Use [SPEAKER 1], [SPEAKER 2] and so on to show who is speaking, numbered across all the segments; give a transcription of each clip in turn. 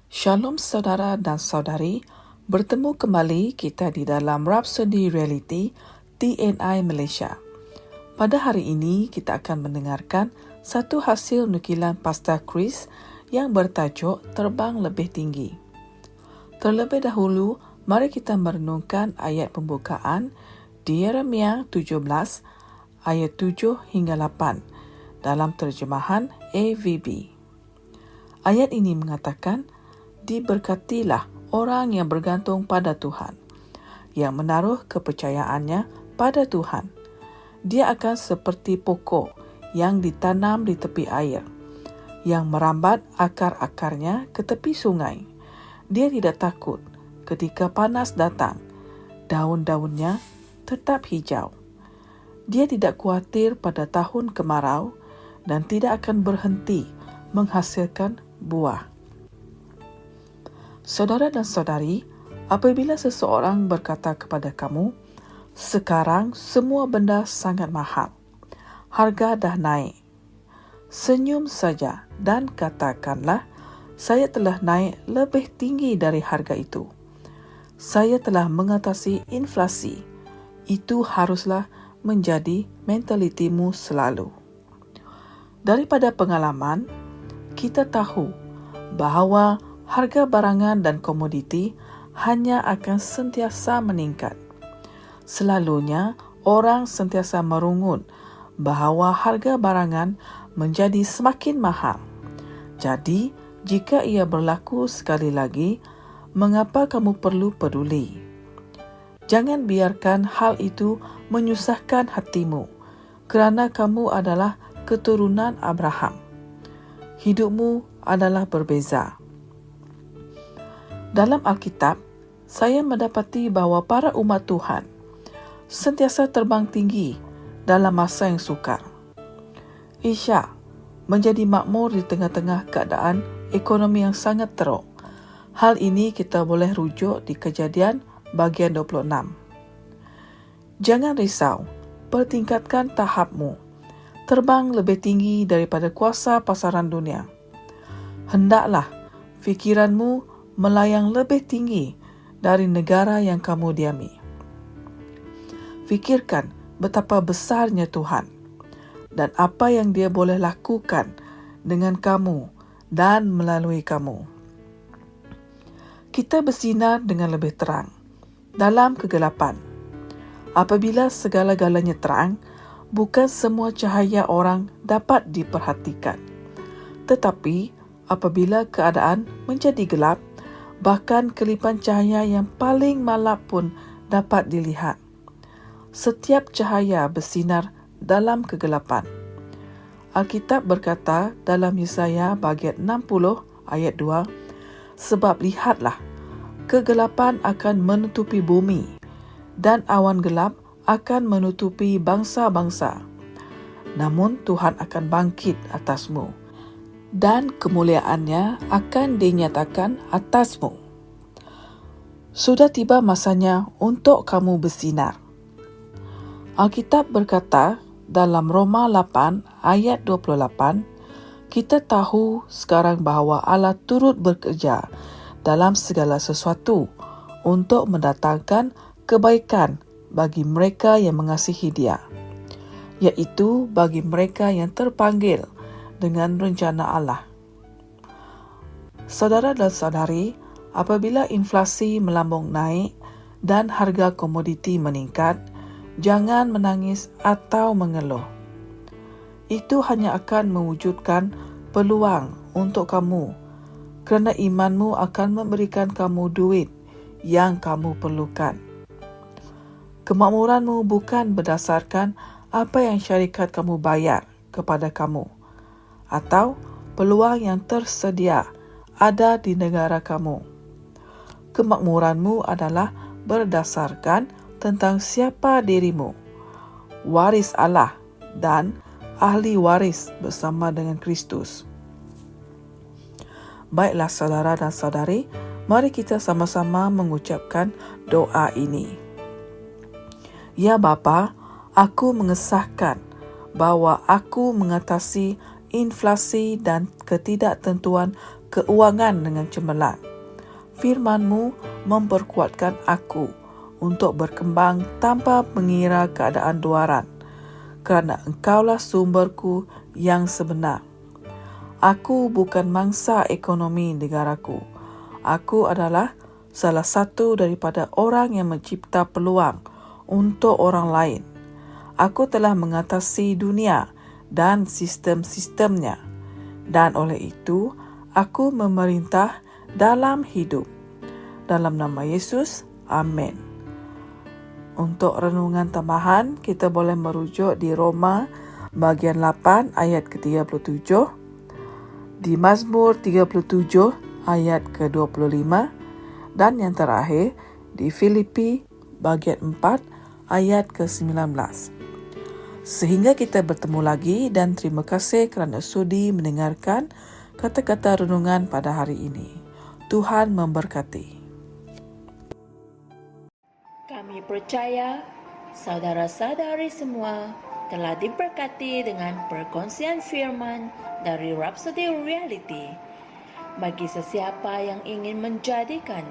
[SPEAKER 1] Shalom saudara dan saudari, bertemu kembali kita di dalam Rhapsody Reality TNI Malaysia. Pada hari ini kita akan mendengarkan satu hasil nukilan Pastor Chris yang bertajuk Terbang Lebih Tinggi. Terlebih dahulu, mari kita merenungkan ayat pembukaan di Yeremia 17 ayat 7 hingga 8 dalam terjemahan AVB. Ayat ini mengatakan, diberkatilah orang yang bergantung pada Tuhan, yang menaruh kepercayaannya pada Tuhan. Dia akan seperti pokok yang ditanam di tepi air, yang merambat akar-akarnya ke tepi sungai. Dia tidak takut ketika panas datang, daun-daunnya tetap hijau. Dia tidak khawatir pada tahun kemarau dan tidak akan berhenti menghasilkan buah. Saudara dan saudari, apabila seseorang berkata kepada kamu, sekarang semua benda sangat mahal, harga dah naik, senyum saja dan katakanlah, saya telah naik lebih tinggi dari harga itu. Saya telah mengatasi inflasi. Itu haruslah menjadi mentalitimu selalu. Daripada pengalaman, kita tahu bahawa harga barangan dan komoditi hanya akan sentiasa meningkat. Selalunya, orang sentiasa merungut bahawa harga barangan menjadi semakin mahal. Jadi, jika ia berlaku sekali lagi, mengapa kamu perlu peduli? Jangan biarkan hal itu menyusahkan hatimu, kerana kamu adalah keturunan Abraham. Hidupmu adalah berbeza. Dalam Alkitab, saya mendapati bahawa para umat Tuhan sentiasa terbang tinggi dalam masa yang sukar. Ishak menjadi makmur di tengah-tengah keadaan ekonomi yang sangat teruk. Hal ini kita boleh rujuk di Kejadian bahagian 26. Jangan risau, pertingkatkan tahapmu. Terbang lebih tinggi daripada kuasa pasaran dunia. Hendaklah fikiranmu melayang lebih tinggi dari negara yang kamu diami. Fikirkan betapa besarnya Tuhan dan apa yang Dia boleh lakukan dengan kamu dan melalui kamu. Kita bersinar dengan lebih terang dalam kegelapan. Apabila segala-galanya terang, bukan semua cahaya orang dapat diperhatikan. Tetapi apabila keadaan menjadi gelap, bahkan kelipan cahaya yang paling malap pun dapat dilihat. Setiap cahaya bersinar dalam kegelapan. Alkitab berkata dalam Yesaya bahagian 60 ayat 2, sebab lihatlah, kegelapan akan menutupi bumi dan awan gelap akan menutupi bangsa-bangsa. Namun Tuhan akan bangkit atasmu dan kemuliaannya akan dinyatakan atasmu. Sudah tiba masanya untuk kamu bersinar. Alkitab berkata dalam Roma 8 ayat 28, kita tahu sekarang bahawa Allah turut bekerja dalam segala sesuatu untuk mendatangkan kebaikan bagi mereka yang mengasihi Dia, iaitu bagi mereka yang terpanggil dengan rencana Allah. Saudara dan saudari, apabila inflasi melambung naik dan harga komoditi meningkat, jangan menangis atau mengeluh. Itu hanya akan mewujudkan peluang untuk kamu, kerana imanmu akan memberikan kamu duit yang kamu perlukan. Kemakmuranmu bukan berdasarkan apa yang syarikat kamu bayar kepada kamu, atau peluang yang tersedia ada di negara kamu. Kemakmuranmu adalah berdasarkan tentang siapa dirimu, waris Allah dan ahli waris bersama dengan Kristus. Baiklah saudara dan saudari, mari kita sama-sama mengucapkan doa ini. Ya Bapa, aku mengesahkan bahawa aku mengatasi inflasi dan ketidaktentuan keuangan dengan cemerlang. Firman-Mu memperkuatkan aku untuk berkembang tanpa mengira keadaan luaran, kerana Engkaulah sumberku yang sebenar. Aku bukan mangsa ekonomi negaraku. Aku adalah salah satu daripada orang yang mencipta peluang untuk orang lain. Aku telah mengatasi dunia dan sistem-sistemnya, dan oleh itu aku memerintah dalam hidup. Dalam nama Yesus, amin. Untuk renungan tambahan, kita boleh merujuk di Roma bagian 8 ayat ke-37, di Mazmur 37 ayat ke-25, dan yang terakhir di Filipi bagian 4 ayat ke-19. Sehingga kita bertemu lagi, dan terima kasih kerana sudi mendengarkan kata-kata renungan pada hari ini. Tuhan memberkati.
[SPEAKER 2] Kami percaya saudara-saudari semua telah diberkati dengan perkongsian firman dari Rhapsody Reality. Bagi sesiapa yang ingin menjadikan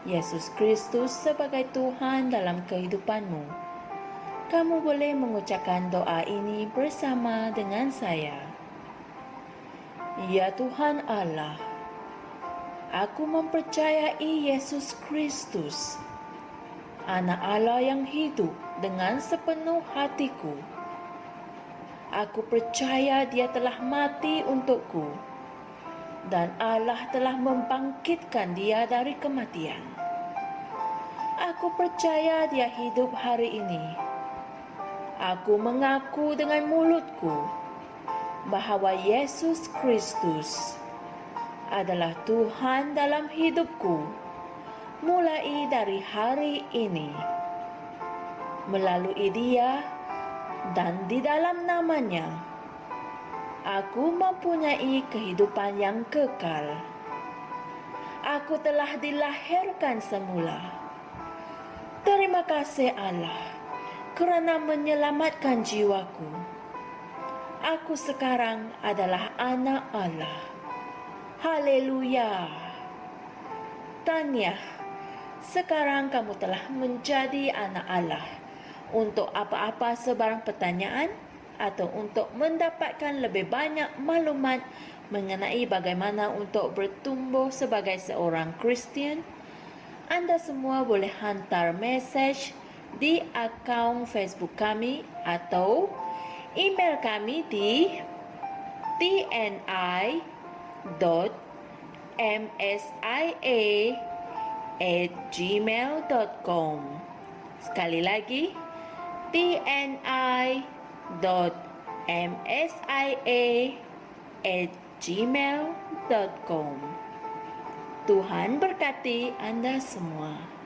[SPEAKER 2] Yesus Kristus sebagai Tuhan dalam kehidupanmu, kamu boleh mengucapkan doa ini bersama dengan saya. Ya Tuhan Allah, aku mempercayai Yesus Kristus, Anak Allah yang hidup dengan sepenuh hatiku. Aku percaya Dia telah mati untukku, dan Allah telah membangkitkan Dia dari kematian. Aku percaya Dia hidup hari ini. Aku mengaku dengan mulutku bahawa Yesus Kristus adalah Tuhan dalam hidupku mulai dari hari ini. Melalui Dia dan di dalam nama-Nya, aku mempunyai kehidupan yang kekal. Aku telah dilahirkan semula. Terima kasih Allah kerana menyelamatkan jiwaku. Aku sekarang adalah anak Allah. Haleluya. Tanya, sekarang kamu telah menjadi anak Allah. Untuk apa-apa sebarang pertanyaan atau untuk mendapatkan lebih banyak maklumat mengenai bagaimana untuk bertumbuh sebagai seorang Kristian, anda semua boleh hantar mesej di akaun Facebook kami atau email kami di tni.msia@gmail.com. Sekali lagi, tni.msia@gmail.com. Tuhan berkati anda semua.